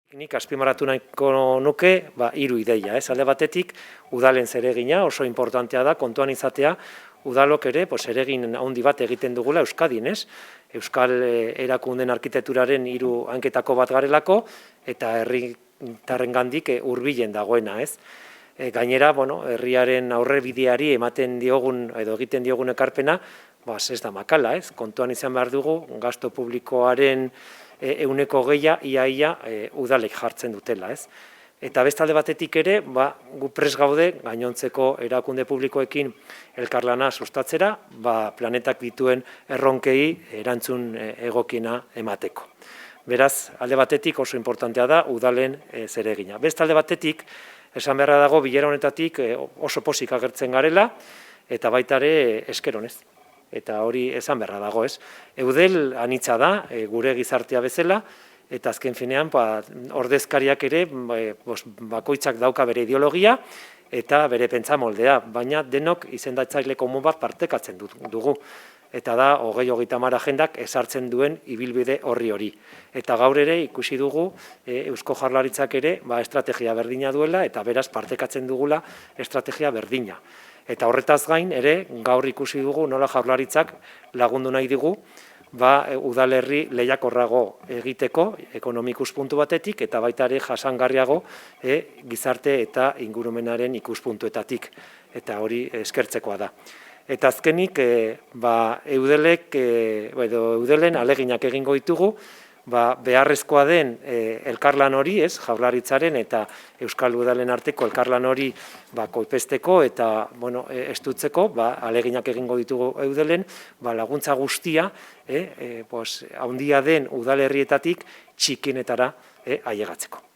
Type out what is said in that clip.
Nik azpimarratu nahiko nuke, hiru ideia, alde batetik, udalen zeregina oso importantea da, kontuan izatea, udalok ere, zeregin handi bat egiten dugula Euskadin, Euskal erakunden arkitekturaren hiru hanketako bat garelako, eta herritarrengandik hurbilen dagoena, Gainera, herriaren aurrebideari ematen diogun, edo egiten diogun ekarpena, ez da makala, kontuan izan behar dugu, gasto publikoaren 20% ia udalek jartzen dutela, Eta bestalde batetik ere, gu prest gaude, gainontzeko erakunde publikoekin elkarlana sustatzera, planetak dituen erronkei erantzun egokiena emateko. Beraz, alde batetik oso importantea da udalen zeregina. Bestalde batetik, esan beharra dago bilera honetatik oso pozik agertzen garela, eta baita ere esker honez. Eta hori esan beharra dago, Eudel anitza da, gure gizartea bezala, eta azken finean ordezkariak ere bakoitzak dauka bere ideologia eta bere pentsa moldea, baina denok izendatzaile komun bat partekatzen dugu. Eta da, 2030 agendak ezartzen duen ibilbide hori. Eta gaur ere ikusi dugu Eusko Jaurlaritzak ere estrategia berdina duela eta beraz partekatzen dugula estrategia berdina. Eta horretaz gain ere gaur ikusi dugu nola Jaurlaritzak lagundu nahi digu udalerri lehiakorrago egiteko ekonomi ikuspuntu batetik eta baita ere jasangarriago gizarte eta ingurumenaren ikuspuntuetatik. Eta hori eskertzekoa da. Eta azkenik, Eudelen aleginak egingo ditugu, beharrezkoa den elkarlan hori, Jaurlaritzaren eta Euskal Udalen arteko elkarlan hori koipesteko eta estutzeko, aleginak egingo ditugu Eudelen, laguntza guztia, handia den udalerrietatik txikinetara ailegatzeko.